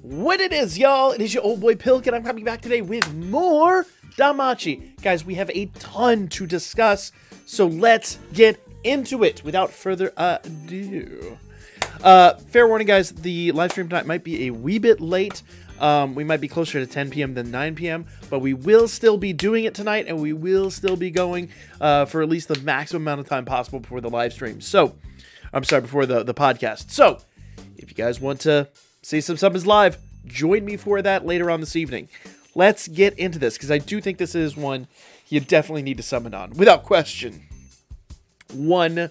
What it is, y'all? It is your old boy Pilk, and I'm coming back today with more Danmachi. Guys, we have a ton to discuss, so let's get into it without further ado. Fair warning, guys, the live stream tonight might be a wee bit late. We might be closer to 10 p.m. than 9 p.m., but we will still be doing it tonight, and we will still be going for at least the maximum amount of time possible before the live stream. So, I'm sorry, before the podcast. So, if you guys want to see some summons live, join me for that later on this evening. Let's get into this, because I do think this is one you definitely need to summon on, without question. One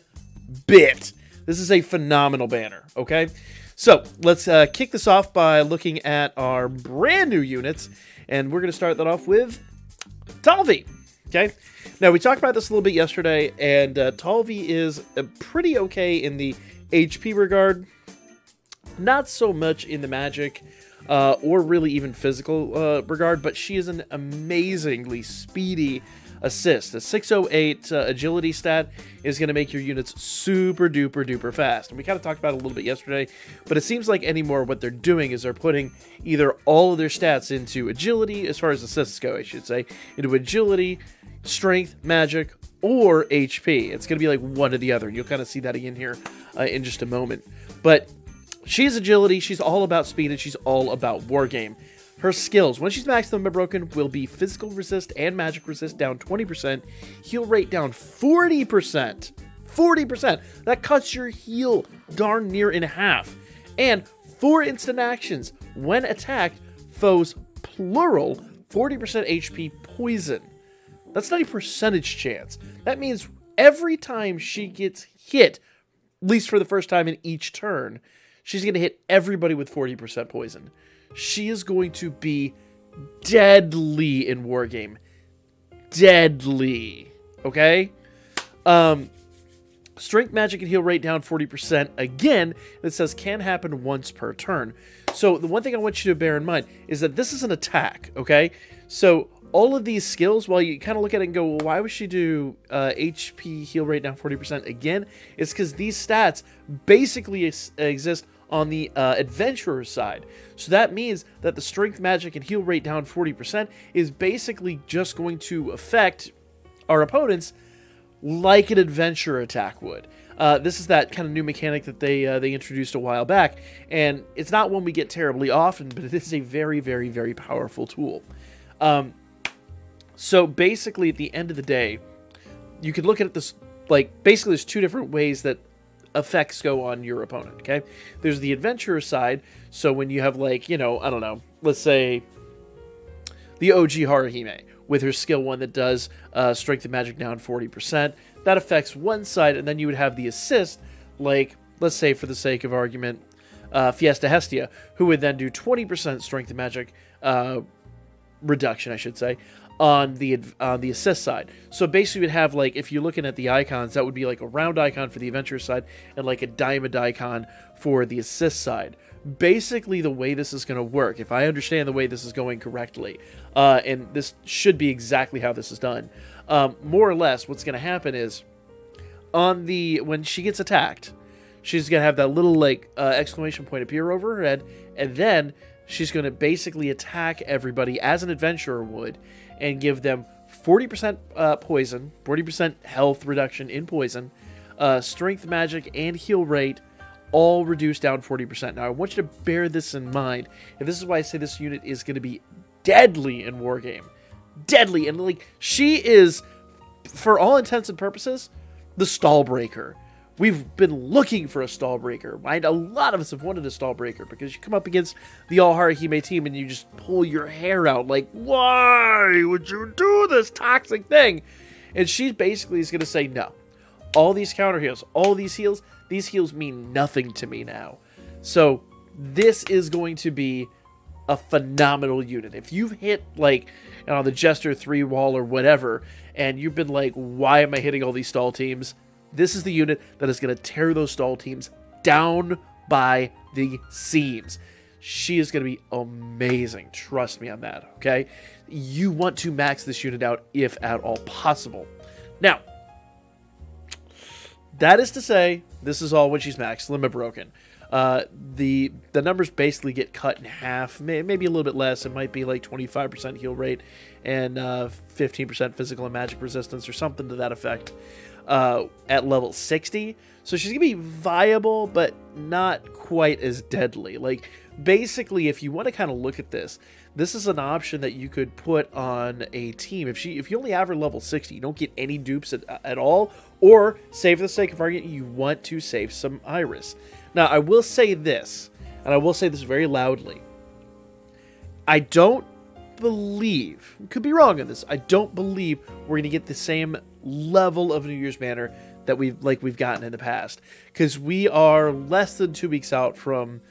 bit. This is a phenomenal banner, okay? So, let's kick this off by looking at our brand new units, and we're going to start that off with Tavi, okay? Now, we talked about this a little bit yesterday, and Tavi is pretty okay in the HP regard. Not so much in the magic or really even physical regard, but she is an amazingly speedy assist. A 608 agility stat is going to make your units super duper duper fast. And we kind of talked about it a little bit yesterday, but it seems like anymore what they're doing is they're putting either all of their stats into agility, as far as assists go, I should say, into agility, strength, magic, or HP. It's going to be like one or the other. You'll kind of see that again here in just a moment. But she's agility, she's all about speed, and she's all about wargame. Her skills, when she's maxed Limit Broken, will be physical resist and magic resist down 20%, heal rate down 40%. 40%! That cuts your heal darn near in half. And 4 instant actions. When attacked, foes, plural, 40% HP poison. That's not a percentage chance. That means every time she gets hit, at least for the first time in each turn, she's going to hit everybody with 40% poison. She is going to be deadly in Wargame. Deadly. Okay? Strength, magic, and heal rate down 40%. Again, it says can happen once per turn. So the one thing I want you to bear in mind is that this is an attack. Okay? So all of these skills, while you kind of look at it and go, well, why would she do HP heal rate down 40% again? It's because these stats basically exist on the adventurer side. So that means that the strength, magic, and heal rate down 40% is basically just going to affect our opponents like an adventurer attack would. This is that kind of new mechanic that they introduced a while back, and it's not one we get terribly often, but it is a very, very, very powerful tool. So basically, at the end of the day, you could look at this, like, basically there's two different ways that effects go on your opponent, okay? There's the adventurer side, so when you have, like, you know, I don't know, let's say the OG Haruhime with her skill 1 that does strength and magic down 40%, that affects one side, and then you would have the assist, like, let's say for the sake of argument, Fiesta Hestia, who would then do 20% strength and magic reduction, I should say, on the assist side. So basically we'd have, like, if you're looking at the icons, that would be like a round icon for the adventure side and like a diamond icon for the assist side. Basically the way this is going to work, if I understand the way this is going correctly, and this should be exactly how this is done, more or less what's going to happen is when she gets attacked, she's going to have that little, like, exclamation point appear over her head, and then she's going to basically attack everybody as an adventurer would and give them 40% poison, 40% health reduction in poison, strength, magic, and heal rate, all reduced down 40%. Now, I want you to bear this in mind, and this is why I say this unit is going to be deadly in Wargame. Deadly. And, like, she is, for all intents and purposes, the stall breaker. We've been looking for a stall breaker. Right? A lot of us have wanted a stall breaker because you come up against the All Haruhime team and you just pull your hair out like, why would you do this toxic thing? And she basically is going to say, no. All these counter heals, all these heals mean nothing to me now. So this is going to be a phenomenal unit. If you've hit, like, you know, the Jester 3 wall or whatever, and you've been like, why am I hitting all these stall teams? This is the unit that is going to tear those stall teams down by the seams. She is going to be amazing. Trust me on that, okay? You want to max this unit out if at all possible. Now, that is to say, this is all when she's maxed Limit Broken. The numbers basically get cut in half, maybe a little bit less. It might be like 25% heal rate and 15% physical and magic resistance or something to that effect at level 60. So she's going to be viable, but not quite as deadly. Like, basically, if you want to kind of look at this, this is an option that you could put on a team. If you only have her level 60, you don't get any dupes at all, or, say for the sake of argument, you want to save some Iris. Now, I will say this, and I will say this very loudly. I don't believe, could be wrong on this, I don't believe we're going to get the same level of New Year's banner that we've gotten in the past, because we are less than 2 weeks out from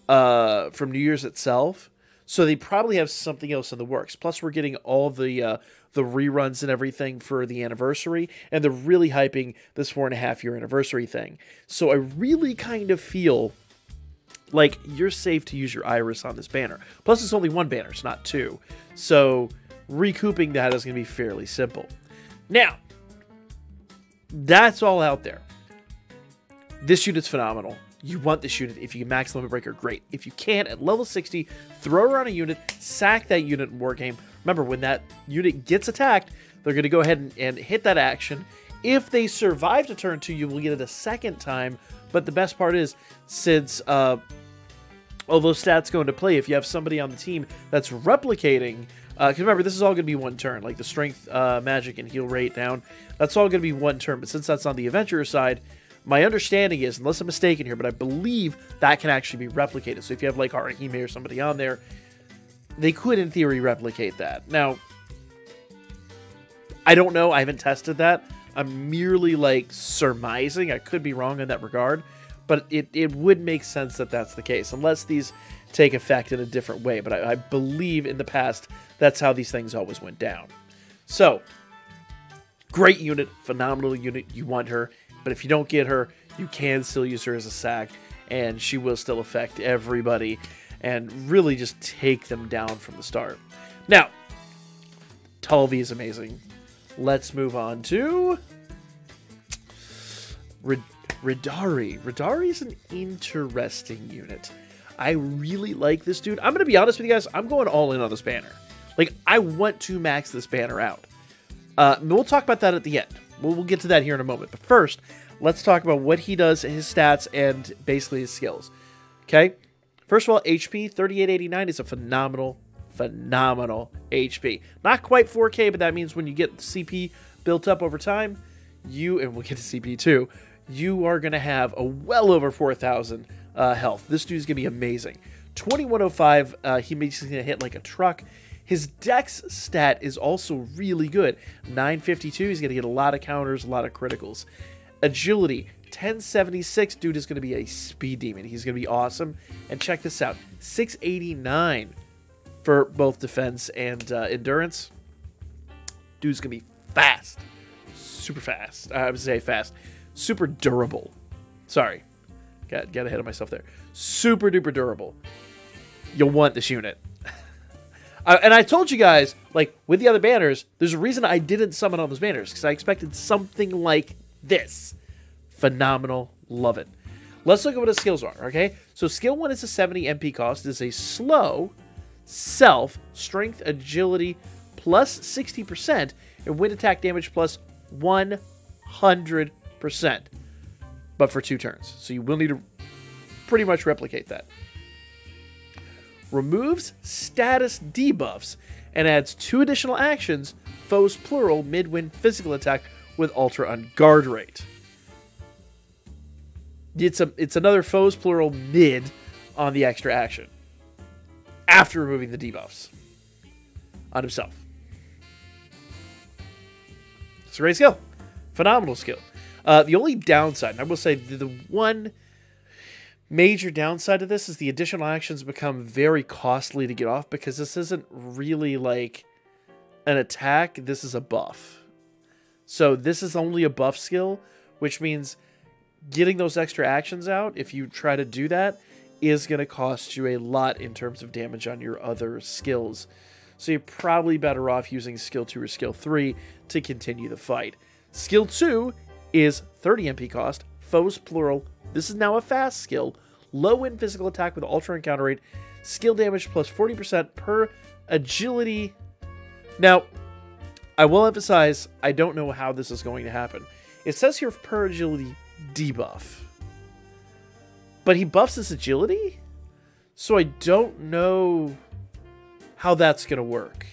New Year's itself, so they probably have something else in the works. Plus, we're getting all the reruns and everything for the anniversary, and they're really hyping this 4.5-year anniversary thing. So I really kind of feel like you're safe to use your Iris on this banner. Plus, it's only one banner, it's not two. So recouping that is going to be fairly simple. Now, that's all out there. This unit's phenomenal. You want this unit. If you can max Limit Breaker, great. If you can't, at level 60, throw her on a unit, sack that unit in Wargame. Remember, when that unit gets attacked, they're going to go ahead and hit that action. If they survive to turn 2, you will get it a second time. But the best part is, since all those stats go into play, if you have somebody on the team that's replicating, because remember, this is all going to be one turn, like the strength, magic, and heal rate down. That's all going to be one turn, but since that's on the adventurer side, my understanding is, unless I'm mistaken here, but I believe that can actually be replicated. So if you have like Harahime or somebody on there, they could, in theory, replicate that. Now, I don't know. I haven't tested that. I'm merely like surmising. I could be wrong in that regard, but it would make sense that that's the case, unless these take effect in a different way. But I believe in the past, that's how these things always went down. So, great unit, phenomenal unit. You want her. But if you don't get her, you can still use her as a sack, and she will still affect everybody and really just take them down from the start. Now, Tavi is amazing. Let's move on to Radari. Radari is an interesting unit. I really like this dude. I'm going to be honest with you guys. I'm going all in on this banner. Like, I want to max this banner out. We'll talk about that at the end. We'll get to that here in a moment. But first, let's talk about what he does, his stats, and basically his skills. Okay? First of all, HP, 3889 is a phenomenal HP. Not quite 4K, but that means when you get CP built up over time, and we'll get to CP too, you are going to have a well over 4,000 health. This dude's going to be amazing. 2105, he makes going to hit like a truck. His dex stat is also really good. 952, he's going to get a lot of counters, a lot of criticals. Agility, 1076, dude is going to be a speed demon. He's going to be awesome. And check this out, 689 for both defense and endurance. Dude's going to be fast. Super fast. I would say fast. Super durable. Sorry. Got ahead of myself there. Super duper durable. You'll want this unit. And I told you guys, like, with the other banners, there's a reason I didn't summon all those banners, because I expected something like this. Phenomenal. Love it. Let's look at what his skills are, okay? So skill 1 is a 70 MP cost. It is a slow, self, strength, agility, plus 60%, and wind attack damage plus 100%. But for 2 turns. So you will need to pretty much replicate that. Removes status debuffs and adds 2 additional actions, foes plural, mid-wind physical attack with ultra on guard rate. It's another foes plural mid on the extra action after removing the debuffs on himself. It's a great skill. Phenomenal skill. The only downside, and I will say the one major downside of this is the additional actions become very costly to get off, because this isn't really like an attack, this is a buff. So this is only a buff skill, which means getting those extra actions out, if you try to do that, is going to cost you a lot in terms of damage on your other skills. So you're probably better off using skill 2 or skill 3 to continue the fight. Skill 2 is 30 MP cost, foes plural. This is now a fast skill. low wind physical attack with ultra encounter rate, skill damage plus 40% per agility. Now, I will emphasize, I don't know how this is going to happen. It says here per agility debuff. But he buffs his agility? So I don't know how that's going to work.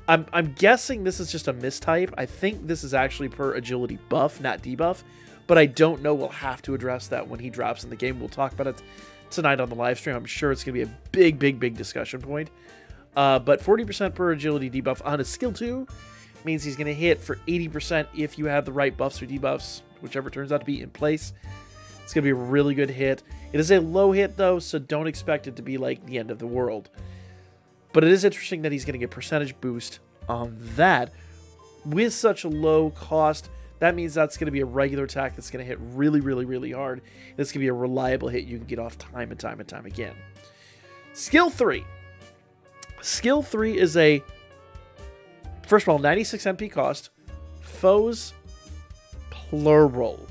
I'm guessing this is just a mistype. I think this is actually per agility buff, not debuff. But I don't know. We'll have to address that when he drops in the game. We'll talk about it tonight on the live stream. I'm sure it's going to be a big, big, big discussion point. But 40% per agility debuff on his skill 2 means he's going to hit for 80% if you have the right buffs or debuffs, whichever turns out to be in place. It's going to be a really good hit. It is a low hit, though, so don't expect it to be like the end of the world. But it is interesting that he's going to get percentage boost on that. With such a low cost, that means that's going to be a regular attack that's going to hit really, really, really hard. It's going to be a reliable hit you can get off time and time and time again. Skill 3. Skill 3 is a, first of all, 96 MP cost. Foes plural.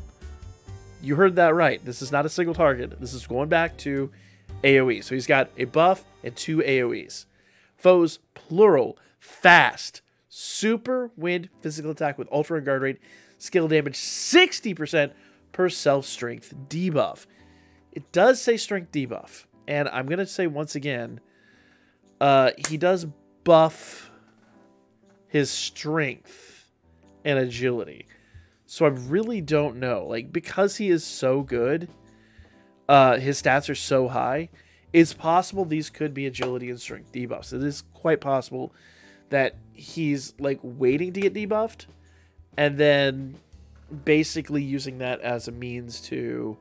You heard that right. This is not a single target. This is going back to AoE. So he's got a buff and 2 AoEs. Foes plural. Fast. Super wind physical attack with ultra guard rate. Skill damage 60% per self-strength debuff. It does say strength debuff. And I'm going to say once again, he does buff his strength and agility. So I really don't know. Like, because he is so good, his stats are so high, it's possible these could be agility and strength debuffs. It is quite possible that he's, like, waiting to get debuffed and then basically using that as a means to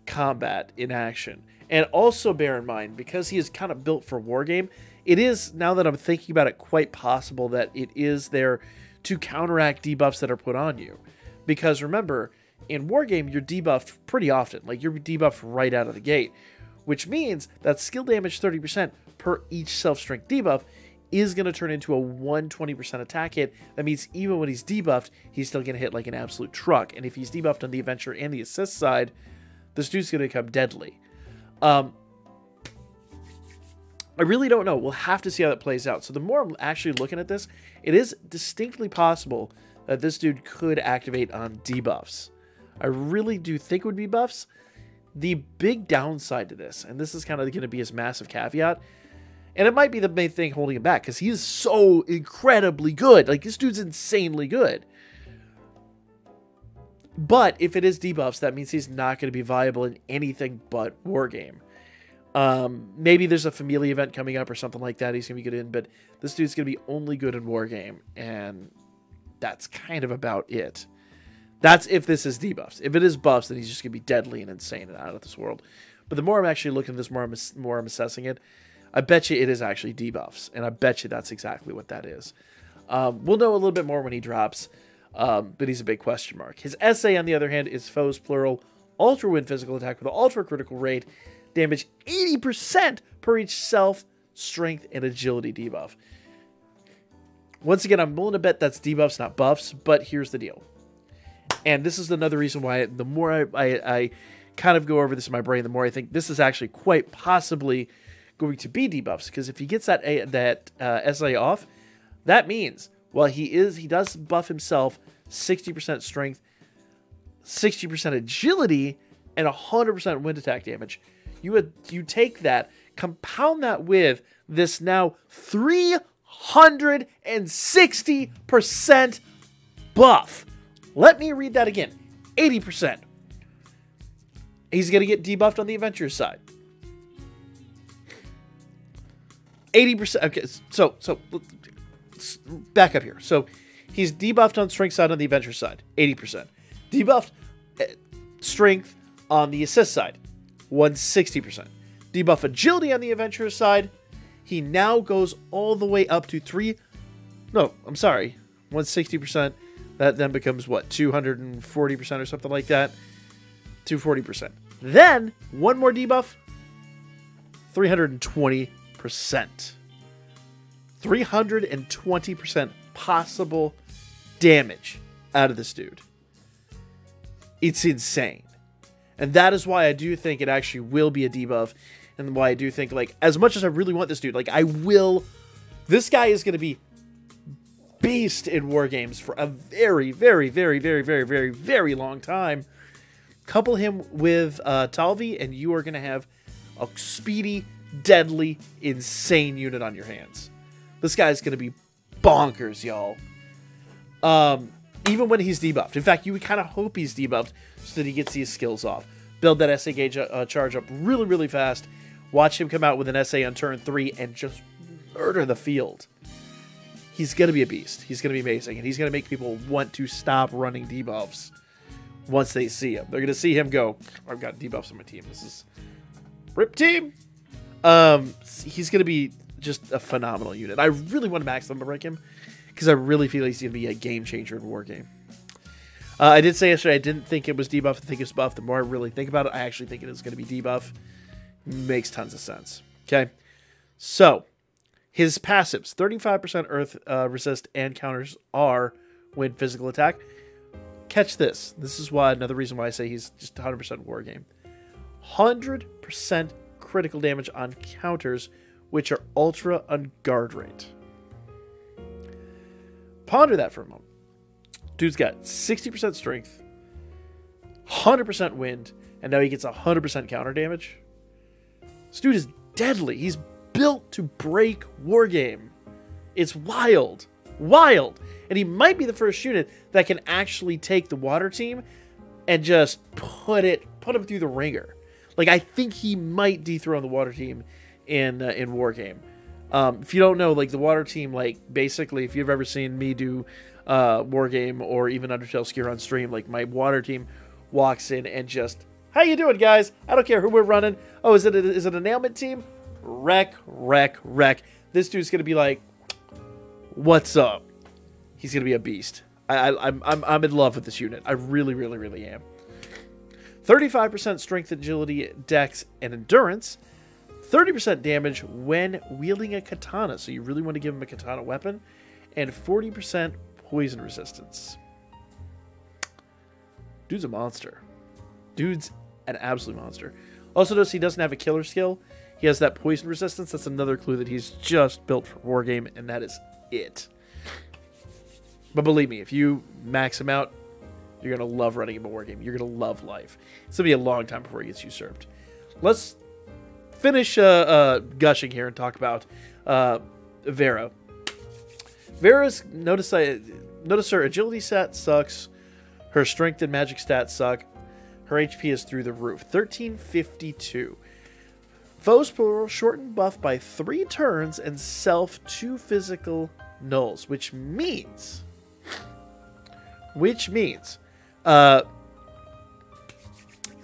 combat in action. And also bear in mind, because he is kind of built for Wargame, it is, now that I'm thinking about it, quite possible that it is there to counteract debuffs that are put on you. Because remember, in Wargame, you're debuffed pretty often. Like, you're debuffed right out of the gate. Which means that skill damage 30% per each self-strength debuff is going to turn into a 120% attack hit. That means even when he's debuffed, he's still going to hit like an absolute truck. And if he's debuffed on the adventure and the assist side, this dude's going to become deadly. I really don't know. We'll have to see how that plays out. So the more I'm actually looking at this, it is distinctly possible that this dude could activate on debuffs. I really do think it would be buffs. The big downside to this, and this is kind of going to be his massive caveat, and it might be the main thing holding him back, because he is so incredibly good. Like, this dude's insanely good. But if it is debuffs, that means he's not going to be viable in anything but Wargame. Maybe there's a Familia event coming up or something like that he's going to be good in, but this dude's going to be only good in Wargame, and that's kind of about it. That's if this is debuffs. If it is buffs, then he's just going to be deadly and insane and out of this world. But the more I'm actually looking at this, more I'm assessing it, I bet you it is actually debuffs, and I bet you that's exactly what that is. We'll know a little bit more when he drops, but he's a big question mark. His essay, on the other hand, is foes plural, ultra wind physical attack with ultra critical rate, damage 80% per each self, strength, and agility debuff. Once again, I'm willing to bet that's debuffs, not buffs, but here's the deal. And this is another reason why the more I kind of go over this in my brain, the more I think this is actually quite possibly going to be debuffs. Because if he gets that SA off, that means, well, he does buff himself 60% strength, 60% agility, and 100% wind attack damage. You take that, compound that with this now 360% buff. Let me read that again. 80%. He's going to get debuffed on the adventure side. 80%. Okay, so let's back up here. So he's debuffed on strength side on the adventure side. 80%. Debuffed strength on the assist side. 160%. Debuff agility on the adventure side. He now goes all the way up to 160%. That then becomes, what, 240% or something like that? 240%. Then, one more debuff, 320%. 320% possible damage out of this dude. It's insane. And that is why I do think it actually will be a debuff. And why I do think, like, as much as I really want this dude, like, I will... This guy is going to be beast in war games for a very, very, very, very, very, very, very long time. Couple him with Tavi, and you are going to have a speedy, deadly, insane unit on your hands. This guy's going to be bonkers, y'all. Even when he's debuffed. In fact, you would kind of hope he's debuffed so that he gets these skills off. Build that SA gauge charge up really, really fast. Watch him come out with an SA on turn 3 and just murder the field. He's going to be a beast. He's going to be amazing. And he's going to make people want to stop running debuffs once they see him. They're going to see him go, I've got debuffs on my team. This is RIP team. He's going to be just a phenomenal unit. I really want to max number rank him because I really feel he's going to be a game changer in Wargame. I did say yesterday I didn't think it was debuff. I think it's buff. The more I really think about it, I actually think it is going to be debuff. Makes tons of sense. Okay. So, his passives, 35% earth resist and counters are when physical attack. Catch this. This is why another reason why I say he's just 100% war game. 100% critical damage on counters, which are ultra on guard rate. Ponder that for a moment. Dude's got 60% strength, 100% wind, and now he gets 100% counter damage. This dude is deadly. He's built to break Wargame. It's wild. Wild. And he might be the first unit that can actually take the water team and just put him through the ringer. Like, I think he might dethrone the water team in Wargame. If you don't know, like, the water team, like, basically, if you've ever seen me do Wargame or even Undertale Skier on stream, like, my water team walks in and just, how you doing, guys? I don't care who we're running. Oh, is it an ailment team? Wreck, wreck, wreck. This dude's gonna be like, what's up? He's gonna be a beast. I'm in love with this unit. I really, really, really am. 35% strength, agility, dex, and endurance. 30% damage when wielding a katana. So you really want to give him a katana weapon. And 40% poison resistance. Dude's a monster. Dude's an absolute monster. Also notice he doesn't have a killer skill. He has that poison resistance. That's another clue that he's just built for Wargame, and that is it. But believe me, if you max him out, you're going to love running him a Wargame. You're going to love life. It's going to be a long time before he gets usurped. Let's finish gushing here and talk about Vera. Vera's, notice her agility stat sucks. Her strength and magic stats suck. Her HP is through the roof. 1352. Foes plural shorten buff by 3 turns and self 2 physical nulls, which means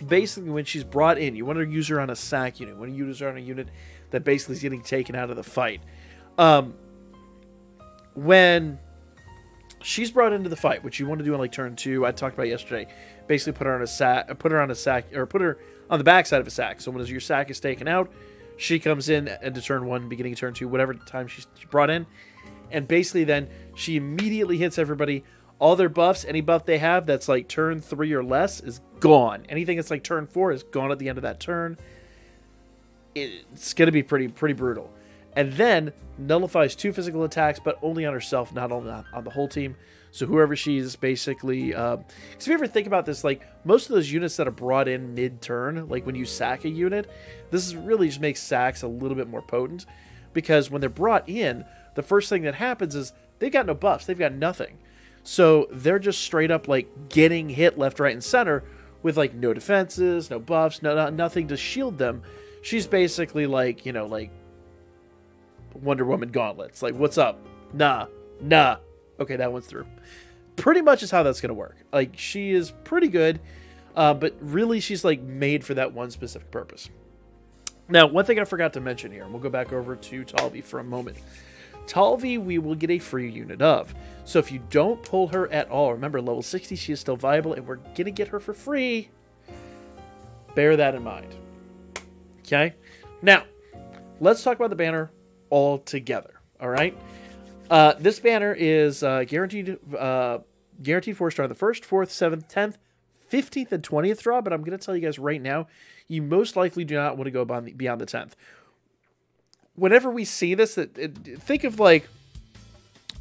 basically when she's brought in, you want to use her on a sack unit. You want to use her on a unit that basically is getting taken out of the fight. When she's brought into the fight, which you want to do on like turn 2, I talked about yesterday. Basically, put her on a sack, or put her on the back side of a sack. So when your sack is taken out, she comes in into turn 1, beginning of turn 2, whatever time she's brought in, and basically then she immediately hits everybody. All their buffs, any buff they have that's like turn 3 or less, is gone. Anything that's like turn 4 is gone at the end of that turn. It's gonna be pretty brutal. And then nullifies 2 physical attacks, but only on herself, not on the whole team. So whoever she's basically... Because if you ever think about this, like, most of those units that are brought in mid-turn, like when you sack a unit, this is really just makes sacks a little bit more potent. Because when they're brought in, the first thing that happens is they've got no buffs. They've got nothing. So they're just straight up, like, getting hit left, right, and center with, like, no defenses, no buffs, nothing to shield them. She's basically like, you know, like Wonder Woman gauntlets. Like, what's up? Nah. Okay, that one's through. Pretty much is how that's going to work. Like, she is pretty good, but really she's, like, made for that one specific purpose. Now, one thing I forgot to mention here, and we'll go back over to Tavi for a moment. Tavi, we will get a free unit of. So if you don't pull her at all, remember, level 60, she is still viable, and we're going to get her for free. Bear that in mind. Okay? Now, let's talk about the banner all together. All right? This banner is guaranteed 4-star on the 1st, 4th, 7th, 10th, 15th and 20th draw, but I'm going to tell you guys right now, you most likely do not want to go beyond the 10th. Whenever we see this, think of like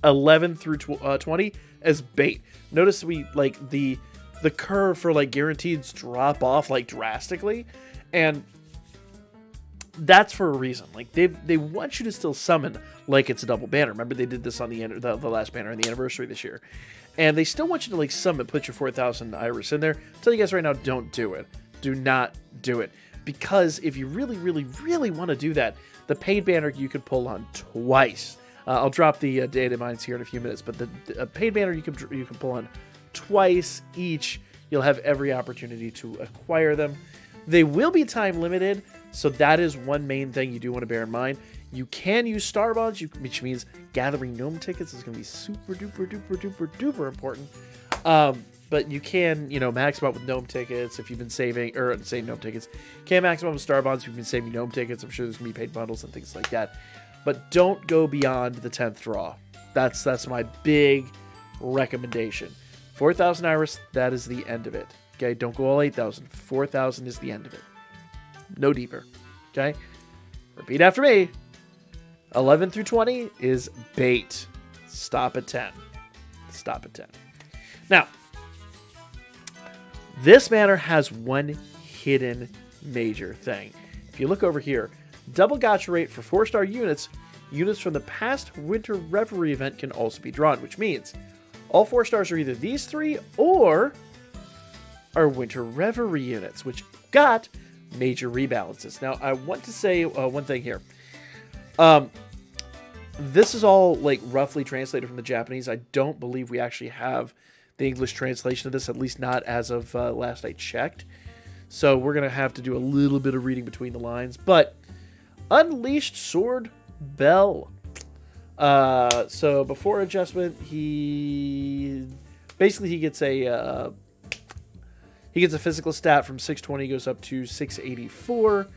11 through 20 as bait. Notice we like the curve for like guaranteeds drop off like drastically, and that's for a reason. Like they want you to still summon like it's a double banner. Remember they did this on the last banner on the anniversary this year, and they still want you to like summon, put your 4,000 Iris in there. I'll tell you guys right now, don't do it. Do not do it, because if you really, really, really want to do that, the paid banner you could pull on twice. I'll drop the data mines here in a few minutes, but the paid banner you can pull on twice each. You'll have every opportunity to acquire them. They will be time limited, so that is one main thing you do want to bear in mind. You can use star bonds, which means gathering gnome tickets is going to be super duper duper duper duper important. But you can, max them out with gnome tickets if you've been saving, or say gnome tickets. You can max them out with star bonds if you've been saving gnome tickets. I'm sure there's going to be paid bundles and things like that. But don't go beyond the 10th draw. That's my big recommendation. 4,000 Iris, that is the end of it. Okay, don't go all 8,000. 4,000 is the end of it. No deeper. Okay? Repeat after me. 11 through 20 is bait. Stop at 10. Stop at 10. Now, this banner has one hidden major thing. If you look over here, double gacha rate for 4-star units. Units from the past Winter Reverie event can also be drawn, which means all 4 stars are either these 3 or are Winter Reverie units, which got major rebalances. Now, I want to say one thing here. This is all like roughly translated from the Japanese. I don't believe we actually have the English translation of this, at least not as of last I checked. So we're going to have to do a little bit of reading between the lines. But Unleashed Sword Bell. So before adjustment, he gets a physical stat from 620, goes up to 684.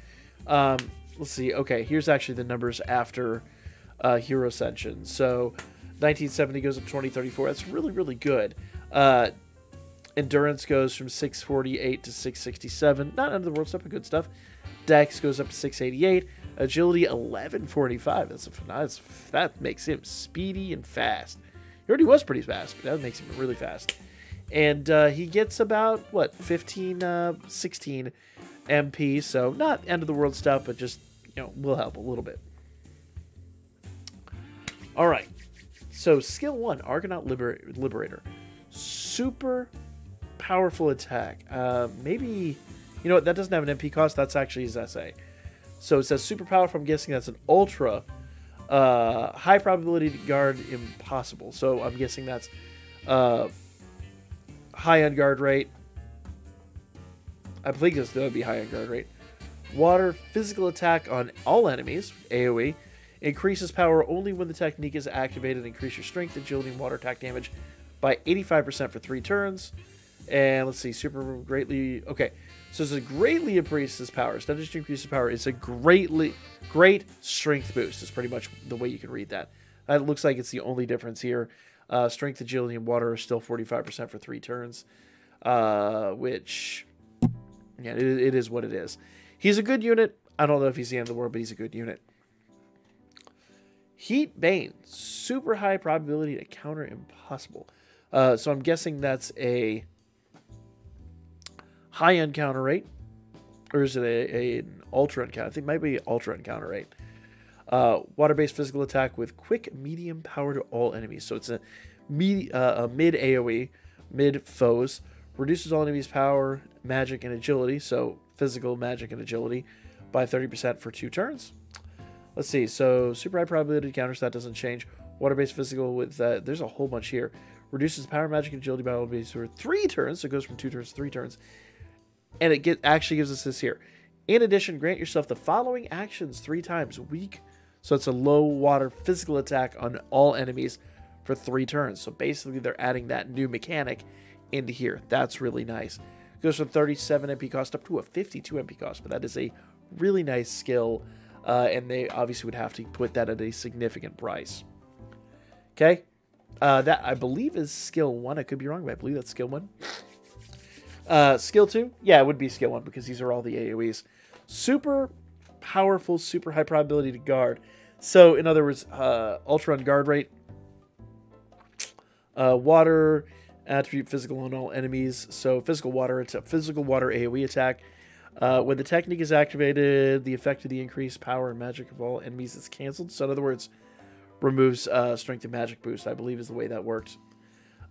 Let's see. Okay, here's actually the numbers after Hero Ascension. So 1970 goes up to 2034. That's really, really good. Endurance goes from 648 to 667. Not under the world stuff, but good stuff. Dex goes up to 688. Agility 1145. That makes him speedy and fast. He already was pretty fast, but that makes him really fast. And he gets about 16 MP. So not end of the world stuff, but just will help a little bit. All right. So skill 1, Argonaut Liberator. Super powerful attack. Maybe, what, that doesn't have an MP cost. That's actually his SA. So it says super powerful. I'm guessing that's an ultra high probability to guard impossible. So I'm guessing that's high on guard rate. I believe that would be high on guard rate. Water physical attack on all enemies. AoE. Increases power only when the technique is activated. Increase your strength, agility, and water attack damage by 85% for 3 turns. And let's see, super greatly... Okay, so it's a greatly increases power. It's not just increases power, it's a great strength boost. Is pretty much the way you can read that. That looks like it's the only difference here. Strength, agility, and water are still 45% for 3 turns. Which, yeah, it is what it is. He's a good unit. I don't know if he's the end of the world, but he's a good unit. Heat Bane, super high probability to counter impossible. So I'm guessing that's a high encounter rate, or is it an ultra encounter? I think it might be ultra encounter rate. Water-based physical attack with quick medium power to all enemies. So it's a mid AoE, mid foes. Reduces all enemies' power, magic, and agility. So physical, magic, and agility by 30% for 2 turns. Let's see, so super high probability counters, that doesn't change. Water-based physical with that, there's a whole bunch here. Reduces power, magic, and agility by all enemies for 3 turns, so it goes from 2 turns to 3 turns. And it actually gives us this here. In addition, grant yourself the following actions 3 times. Weak, so it's a low water physical attack on all enemies for 3 turns. So basically they're adding that new mechanic into here. That's really nice. It goes from 37 MP cost up to a 52 MP cost, but that is a really nice skill. And they obviously would have to put that at a significant price. Okay. That, I believe, is skill 1. I could be wrong, but I believe that's skill 1. Skill 2? Yeah, it would be skill 1 because these are all the AoEs. Super powerful, super high probability to guard. So, in other words, ultra on guard rate. Water attribute physical on all enemies. So, physical water AoE attack. When the technique is activated, the effect of the increased power and magic of all enemies is canceled. So, in other words, removes strength and magic boost, I believe is the way that works.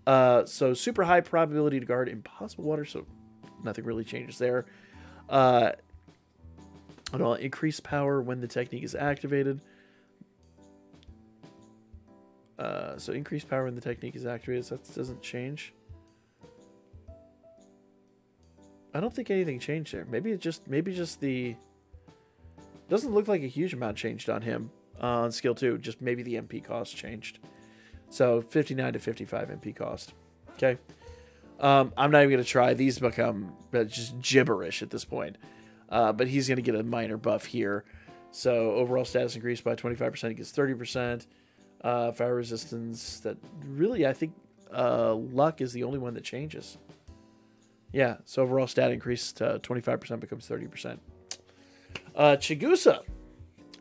So super high probability to guard impossible water, so nothing really changes there. Increased power when the technique is activated. So increased power when the technique is activated, so that doesn't change. I don't think anything changed there. Maybe just the... Doesn't look like a huge amount changed on him. On skill 2, just maybe the MP cost changed. So 59 to 55 MP cost. Okay. I'm not even going to try. These become just gibberish at this point. But he's going to get a minor buff here. So overall status increased by 25%. He gets 30%. Fire resistance. That really, I think luck is the only one that changes. Yeah. So overall stat increase to 25% becomes 30%. Chigusa.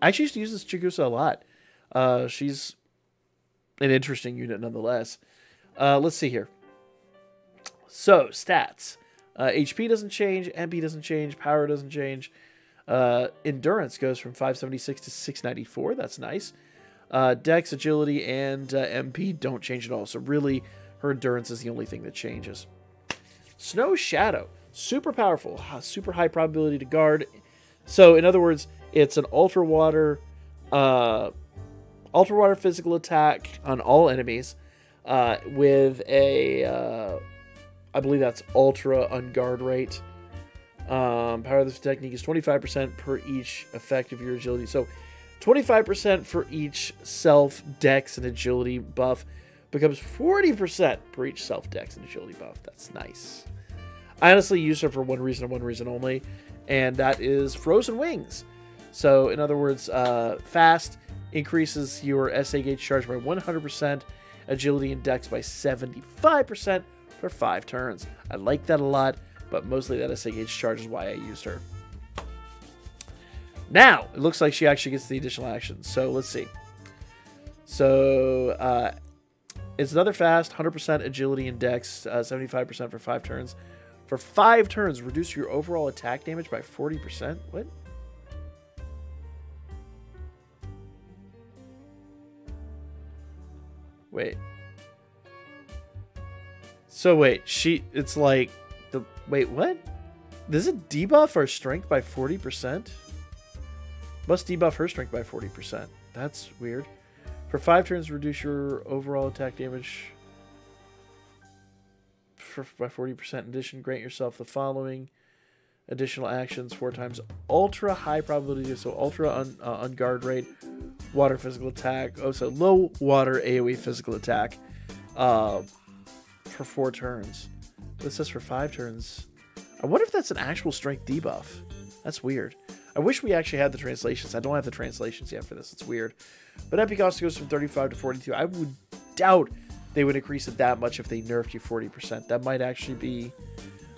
I actually used to use this Chigusa a lot. She's an interesting unit nonetheless. Let's see here. So, stats. HP doesn't change, MP doesn't change, power doesn't change. Endurance goes from 576 to 694. That's nice. Dex, agility, and MP don't change at all. So really, her endurance is the only thing that changes. Snow Shadow. Super powerful. Super high probability to guard. So, in other words, it's an ultra water physical attack on all enemies with a, I believe that's ultra on guard rate. Power of this technique is 25% per each effect of your agility. So 25% for each self, dex, and agility buff becomes 40% per each self, dex, and agility buff. That's nice. I honestly use her for one reason and one reason only, and that is Frozen Wings. So, in other words, fast increases your SA gauge charge by 100%, agility and dex by 75% for 5 turns. I like that a lot, but mostly that SA gauge charge is why I used her. Now, it looks like she actually gets the additional action. So, let's see. So, it's another fast, 100% agility and dex, 75% for 5 turns. For 5 turns, reduce your overall attack damage by 40%. What? Wait. So wait, it's like wait, what? Does it debuff our strength by 40%? Must debuff her strength by 40%. That's weird. For 5 turns, reduce your overall attack damage by 40%. In addition, grant yourself the following additional actions 4 times. Ultra high probability, so ultra on guard rate, water physical attack. Oh, so low water AoE physical attack for 4 turns. This says for 5 turns. I wonder if that's an actual strength debuff. That's weird. I wish we actually had the translations. I don't have the translations yet for this. It's weird. But MP cost goes from 35 to 42. I would doubt they would increase it that much if they nerfed you 40%. That might actually be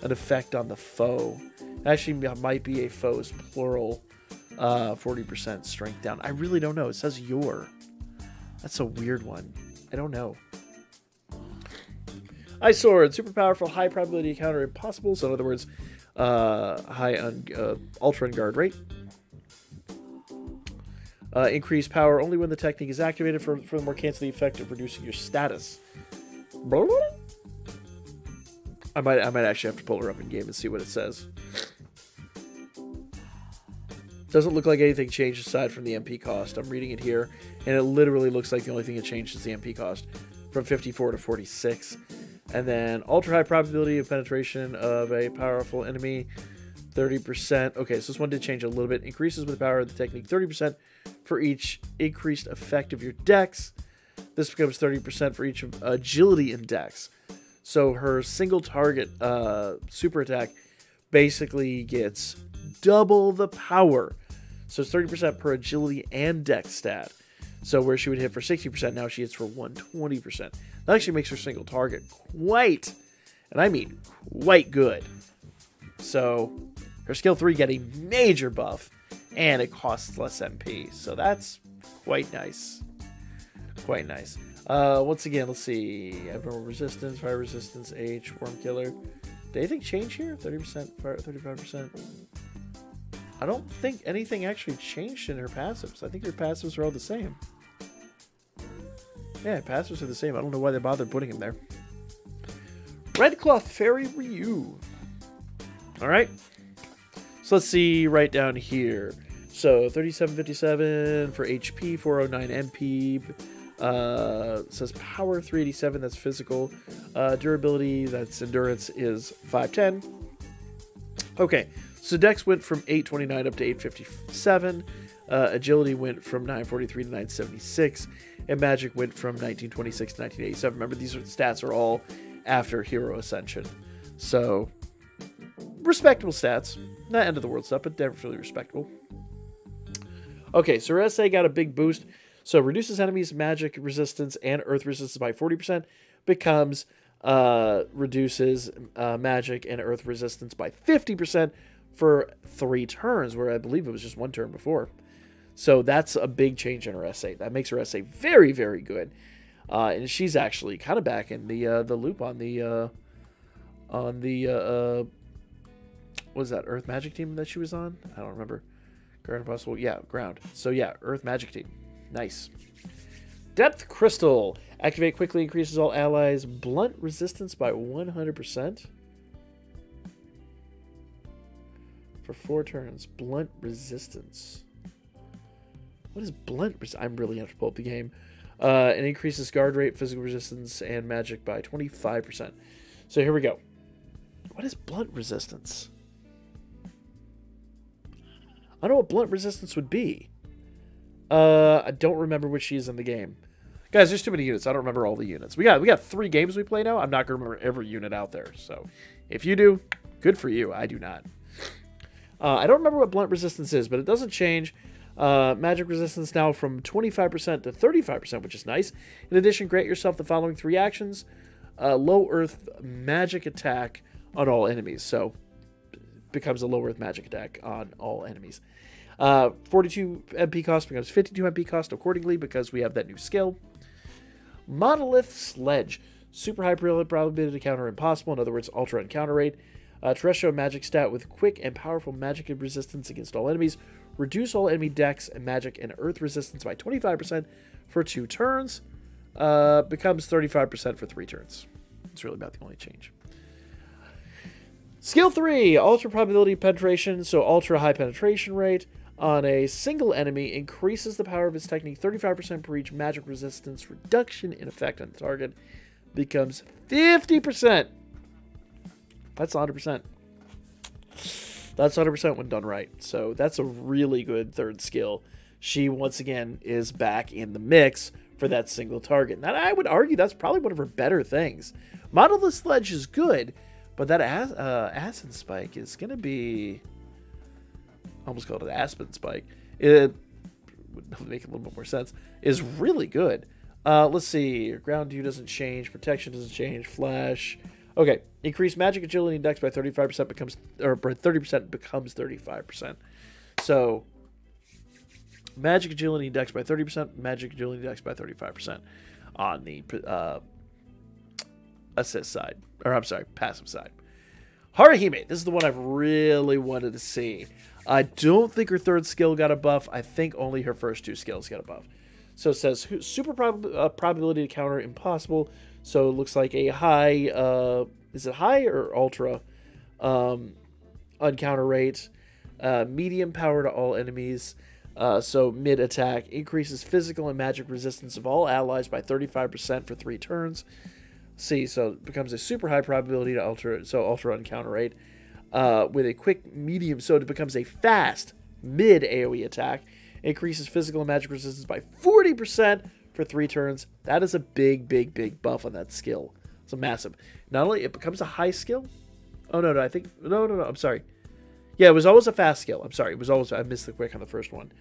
an effect on the foe. Actually, might be a foe's plural 40% strength down. I really don't know. It says your. That's a weird one. I don't know. Ice Sword. Super powerful, high probability to counter impossible. So in other words, high on ultra on guard rate. Increase power only when the technique is activated. Furthermore, cancel the effect of reducing your status. I might actually have to pull her up in game and see what it says. Doesn't look like anything changed aside from the MP cost. I'm reading it here, and it literally looks like the only thing that changed is the MP cost from 54 to 46. And then ultra high probability of penetration of a powerful enemy, 30%. Okay, so this one did change a little bit. Increases with the power of the technique, 30% for each increased effect of your dex. This becomes 30% for each of agility and dex. So her single target super attack basically gets double the power. So it's 30% per agility and dex stat. So where she would hit for 60%, now she hits for 120%. That actually makes her single target quite, and I mean quite good. So her skill 3 get a major buff, and it costs less MP. So that's quite nice. Quite nice. Once again, let's see. Abnormal resistance, fire resistance, H, worm killer. Did anything change here? 30%, fire, 35%. I don't think anything actually changed in her passives. I think her passives are all the same. Yeah, passives are the same. I don't know why they bothered putting them there. Red Cloth Fairy Ryu. Alright. So let's see right down here. So 3757 for HP, 409 MP. It says power 387, that's physical. Durability, that's endurance, is 510. Okay, so Dex went from 829 up to 857. Agility went from 943 to 976. And Magic went from 1926 to 1987. Remember, these stats are all after Hero Ascension. So, respectable stats. Not end of the world stuff, but definitely respectable. Okay, so her SA got a big boost. So reduces enemies' magic resistance and earth resistance by 40%. Becomes reduces magic and earth resistance by 50% for 3 turns, where I believe it was just 1 turn before. So that's a big change in her SA. That makes her SA very, very good. And she's actually kind of back in the loop on the what is that, Earth Magic team that she was on? I don't remember. Ground Impossible. Yeah, Ground. So yeah, Earth Magic team. Nice. Depth Crystal. Activate quickly, increases all allies' blunt resistance by 100%. For 4 turns. Blunt resistance. What is blunt resistance? I'm really going to have to pull up the game. It increases guard rate, physical resistance, and magic by 25%. So here we go. What is blunt resistance? I don't know what blunt resistance would be. I don't remember which she is in the game. Guys, there's too many units. I don't remember all the units. We got 3 games we play now. I'm not going to remember every unit out there. So if you do, good for you. I do not. I don't remember what blunt resistance is, but it doesn't change. Magic resistance now from 25% to 35%, which is nice. In addition, grant yourself the following 3 actions. Low Earth magic attack on all enemies. So becomes a low Earth magic attack on all enemies. 42 MP cost becomes 52 MP cost accordingly because we have that new skill. Monolith Sledge. Super high probability to counter impossible. In other words, ultra encounter rate. Terrestrial magic stat with quick and powerful magic resistance against all enemies. Reduce all enemy dex and magic and earth resistance by 25% for 2 turns. Becomes 35% for 3 turns. It's really about the only change. Skill 3, ultra probability penetration. So ultra high penetration rate on a single enemy increases the power of its technique 35% per each magic resistance reduction in effect on the target. Becomes 50%. That's 100%. That's 100% when done right. So that's a really good 3rd skill. She, once again, is back in the mix for that single target. And I would argue that's probably one of her better things. Monolith Sledge is good, but that Acid Spike is going to be... I almost called it Aspen Spike. It would make a little bit more sense. Is really good. Let's see. Ground Dew doesn't change. Protection doesn't change. Flash... Okay, increase magic agility and dex by 35% becomes, or 30% becomes 35%. So, magic agility and dex by 30%, magic agility and dex by 35% on the assist side, or I'm sorry, passive side. Haruhime, this is the one I've really wanted to see. I don't think her 3rd skill got a buff. I think only her first 2 skills got a buff. So it says super probability to counter impossible. So it looks like a high, is it high or ultra uncounter rate? Medium power to all enemies. So mid attack. Increases physical and magic resistance of all allies by 35% for 3 turns. See, so it becomes a super high probability to ultra uncounter rate. With a quick medium, so it becomes a fast mid AoE attack. Increases physical and magic resistance by 40% for 3 turns. That is a big, big, big buff on that skill. It's a massive. Not only it becomes a high skill. Oh no, I think no. I'm sorry. Yeah, it was always a fast skill. I'm sorry. It was always, I missed the quick on the first one.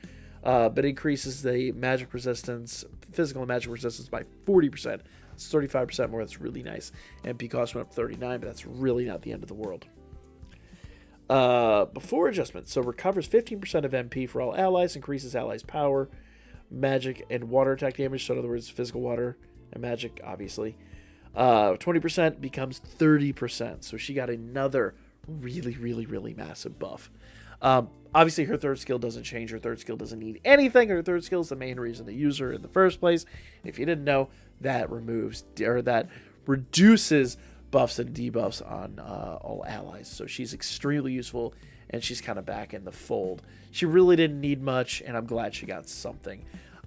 But increases the magic resistance, physical and magic resistance by 40%. It's 35% more. That's really nice. MP cost went up 39, but that's really not the end of the world. Before adjustment, so recovers 15% of MP for all allies, increases allies' power, magic, and water attack damage. So in other words, physical water and magic, obviously. 20% becomes 30%. So she got another really, really, really massive buff. Obviously, her third skill doesn't change. Her third skill doesn't need anything. Her third skill is the main reason to use her in the first place. If you didn't know, that reduces buffs and debuffs on all allies. So she's extremely useful, and she's kind of back in the fold. She really didn't need much, and I'm glad she got something.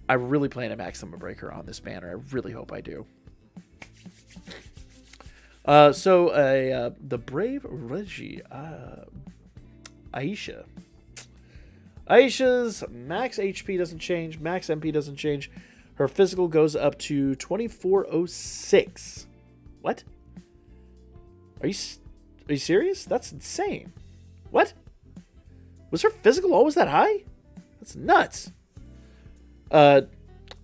I really plan to maximum break her on this banner. I really hope I do. The Brave Reggie, Aisha. Aisha's max HP doesn't change, max MP doesn't change. Her physical goes up to 2406. What? Are you serious? That's insane. What? Was her physical always that high? That's nuts.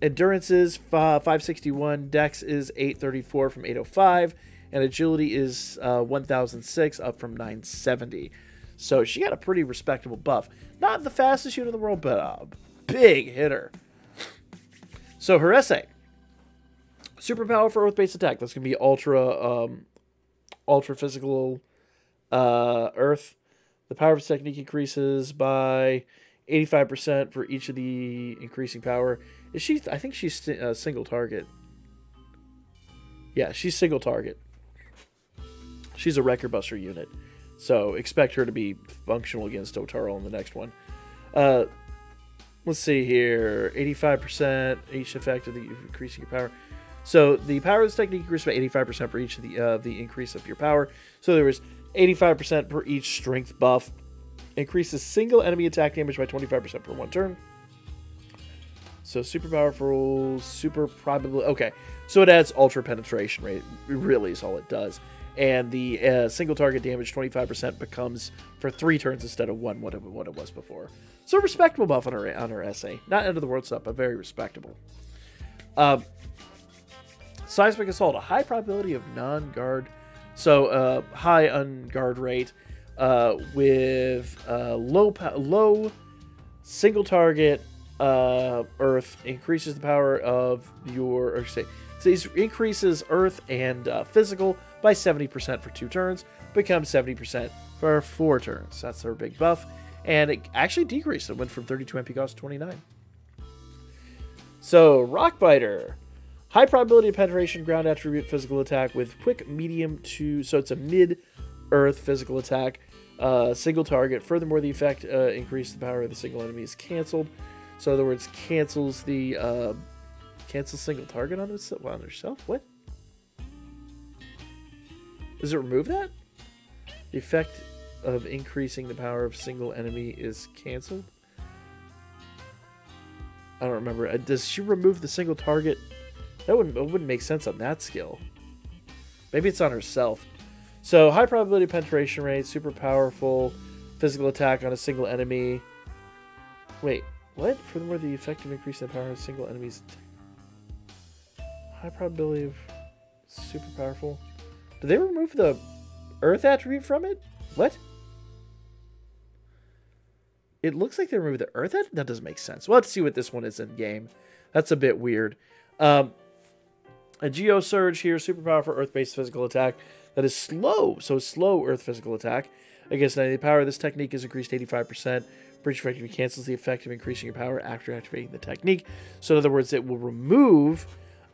Endurance is 561, Dex is 834 from 805, and Agility is 1006 up from 970. So she got a pretty respectable buff. Not the fastest unit in the world, but a big hitter. So her essay. Superpower for Earth-based attack. That's going to be ultra physical Earth. The power of this technique increases by 85% for each of the increasing power. Is she? I think she's single target. Yeah, she's single target. She's a Record Buster unit. So expect her to be functional against Otaro in the next one. Let's see here. 85% each effect of the increasing your power. So the power of this technique increases by 85% for each of the increase of your power. So there was 85% per each strength buff. Increases single enemy attack damage by 25% per one turn. So super powerful, super probably. Okay, so it adds ultra penetration rate. It really is all it does. And the single target damage 25% becomes for 3 turns instead of 1 what it was before. So a respectable buff on her essay. Not end of the world stuff, but very respectable. Seismic Assault, a high probability of non-guard. So high unguard rate with low single target Earth increases the power of your, so these increases Earth and physical by 70% for 2 turns, becomes 70% for 4 turns. That's her big buff, and it actually decreased. It went from 32 MP cost to 29. So Rockbiter, high probability of penetration, ground attribute, physical attack with quick, medium to, so it's a mid-Earth physical attack, single target. Furthermore, the effect increases the power of the single enemy is canceled. So in other words, cancels the single target on herself. What? Does it remove that? The effect of increasing the power of single enemy is canceled. I don't remember. Does she remove the single target? It wouldn't make sense on that skill. Maybe it's on herself. So high probability penetration rate, super powerful, physical attack on a single enemy. Wait, what? Furthermore, the effective increase in the power of single enemies. High probability of super powerful. Did they remove the Earth attribute from it? What? It looks like they removed the Earth attribute? That doesn't make sense. We'll have to see what this one is in game. That's a bit weird. A Geo Surge here, super powerful Earth-based physical attack that is slow. So slow Earth physical attack. Against 90 power, this technique is increased 85%. Breach effectively cancels the effect of increasing your power after activating the technique. So in other words, it will remove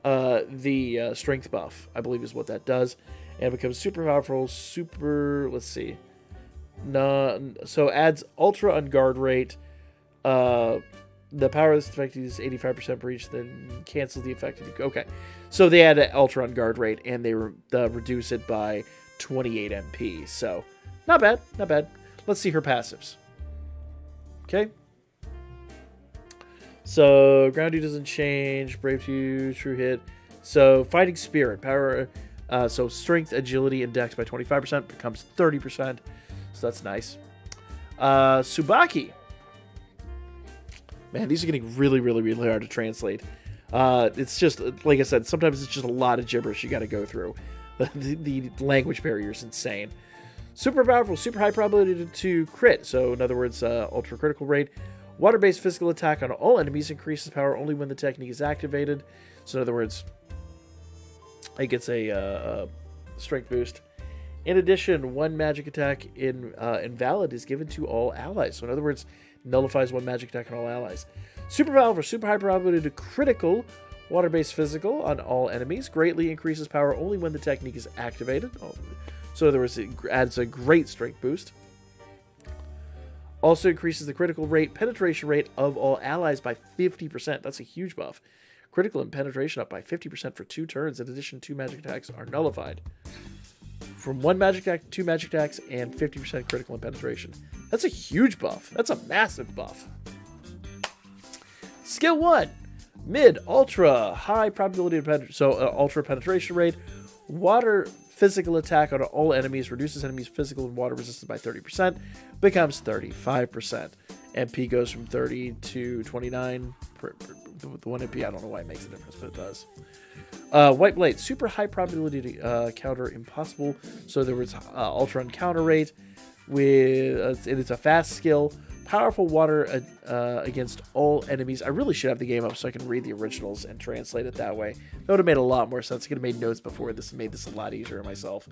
the strength buff, I believe is what that does. And becomes super powerful, super, let's see. So adds ultra on guard rate. The power of this effect is 85% per each, then cancels the effect of the, okay. So they add an ultra on guard rate, and they reduce it by 28 MP. So not bad, not bad. Let's see her passives. Okay. So ground dude doesn't change. Brave 2, true hit. So fighting spirit, power. So strength, agility, and dex by 25% becomes 30%. So that's nice. Tsubaki. Man, these are getting really, really, really hard to translate. It's just, like I said, sometimes it's just a lot of gibberish you got to go through. The language barrier is insane. Super powerful, super high probability to crit. So in other words, ultra critical rate. Water-based physical attack on all enemies increases power only when the technique is activated. So in other words, it gets a strength boost. In addition, one magic attack invalid is given to all allies. So in other words, nullifies one magic attack on all allies. Super powerful, super high probability to critical. Water-based physical on all enemies. Greatly increases power only when the technique is activated. So in other words, it adds a great strength boost. Also increases the critical rate, penetration rate of all allies by 50%. That's a huge buff. Critical and penetration up by 50% for 2 turns. In addition, 2 magic attacks are nullified. From 1 magic attack to 2 magic attacks and 50% critical and penetration. That's a huge buff. That's a massive buff. Skill 1. Mid, ultra, high probability of penetration. So ultra penetration rate. Water physical attack on all enemies reduces enemies' physical and water resistance by 30%, becomes 35%. MP goes from 30 to 29. The 1 MP, I don't know why it makes a difference, but it does. White Blade, super high probability to counter impossible. So there was ultra encounter rate. It is a fast skill. Powerful water against all enemies. I really should have the game up so I can read the originals and translate it that way. That would have made a lot more sense. I could have made notes before this and made this a lot easier myself.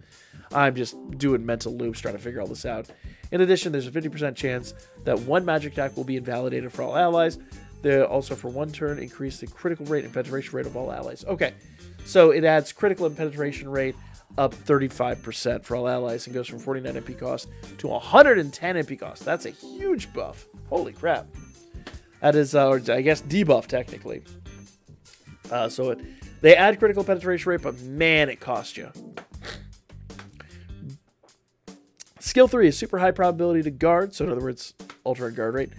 I'm just doing mental loops trying to figure all this out. In addition, there's a 50% chance that 1 magic attack will be invalidated for all allies. They also, for 1 turn, increase the critical rate and penetration rate of all allies. Okay, so it adds critical and penetration rate up 35% for all allies and goes from 49 MP cost to 110 MP cost. That's a huge buff. Holy crap. That is, I guess, debuff technically. They add critical penetration rate, but man, it costs you. Skill 3 is super high probability to guard. So in other words, ultra guard rate.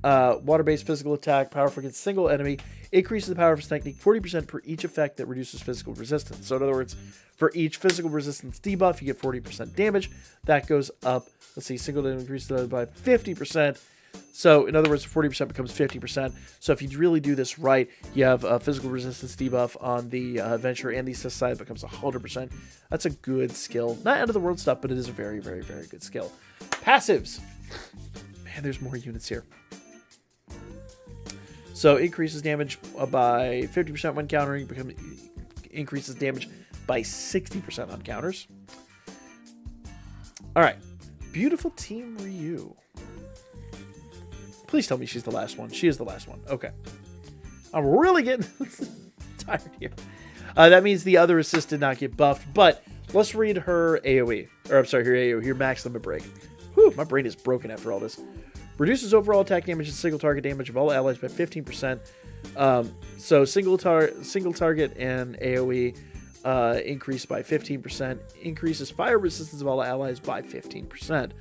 Water-based physical attack, powerful against single enemy. Increases the power of his technique 40% per each effect that reduces physical resistance. So in other words, for each physical resistance debuff, you get 40% damage. That goes up. Let's see, single damage increases by 50%. So in other words, 40% becomes 50%. So if you really do this right, you have a physical resistance debuff on the adventure and the assist side becomes 100%. That's a good skill. Not end of the world stuff, but it is a very, very, very good skill. Passives. Man, there's more units here. So increases damage by 50% when countering, increases damage by 60% on counters. All right, beautiful Team Ryu. Please tell me she's the last one. She is the last one. Okay, I'm really getting tired here. That means the other assist did not get buffed, but let's read her AOE. Or I'm sorry, her AOE, her max limit break. Whew, my brain is broken after all this. Reduces overall attack damage and single target damage of all allies by 15%. So single target and AoE increase by 15%. Increases fire resistance of all allies by 15%.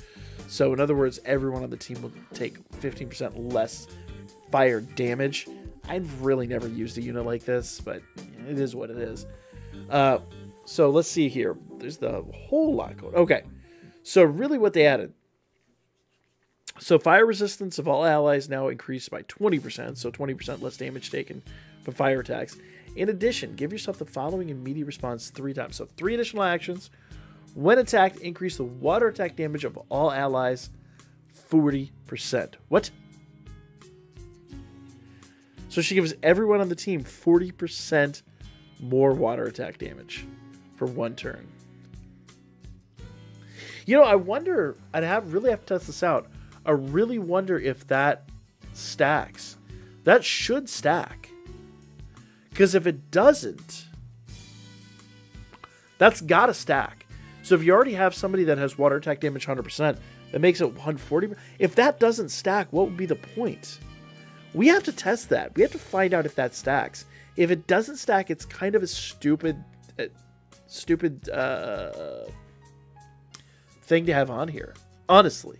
So in other words, everyone on the team will take 15% less fire damage. I've really never used a unit like this, but it is what it is. So let's see here. There's the whole lot going. Okay, so really what they added. So fire resistance of all allies now increased by 20%, so 20% less damage taken from fire attacks. In addition, give yourself the following immediate response 3 times. So 3 additional actions. When attacked, increase the water attack damage of all allies 40%. What? So she gives everyone on the team 40% more water attack damage for 1 turn. You know, I wonder, really have to test this out. I really wonder if that stacks. That should stack. Because if it doesn't, that's got to stack. So if you already have somebody that has water attack damage 100%, that makes it 140. If that doesn't stack, what would be the point? We have to test that. We have to find out if that stacks. If it doesn't stack, it's kind of a stupid thing to have on here. Honestly.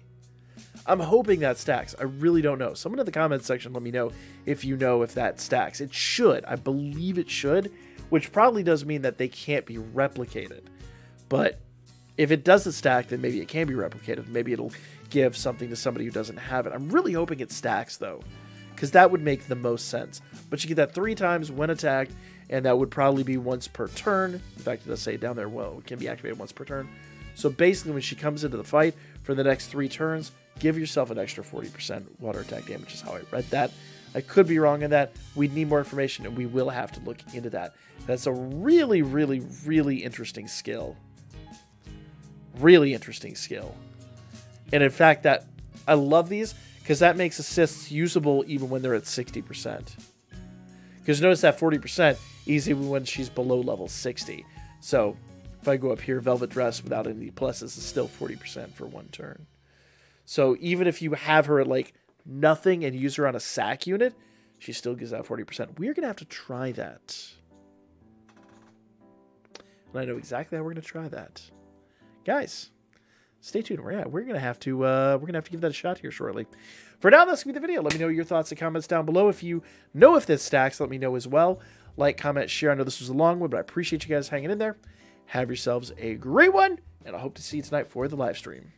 I'm hoping that stacks. I really don't know. Someone in the comments section let me know if you know if that stacks. It should. I believe it should, which probably does mean that they can't be replicated. But if it doesn't stack, then maybe it can be replicated. Maybe it'll give something to somebody who doesn't have it. I'm really hoping it stacks, though, because that would make the most sense. But you get that 3 times when attacked, and that would probably be once per turn. In fact, it does say down there, well, it can be activated once per turn. So basically, when she comes into the fight for the next 3 turns, give yourself an extra 40% water attack damage is how I read that. I could be wrong on that. We'd need more information, and we will have to look into that. That's a really, really, really interesting skill. Really interesting skill. And in fact, that I love these because that makes assists usable even when they're at 60%. Because notice that 40% easy when she's below level 60. So if I go up here, Velvet Dress without any pluses is still 40% for 1 turn. So even if you have her at like nothing and use her on a sack unit, she still gives out 40%. We're going to have to try that. And I know exactly how we're going to try that. Guys, stay tuned. We're going to have to give that a shot here shortly. For now, that's going to be the video. Let me know your thoughts and comments down below. If you know if this stacks, let me know as well. Like, comment, share. I know this was a long one, but I appreciate you guys hanging in there. Have yourselves a great one, and I hope to see you tonight for the live stream.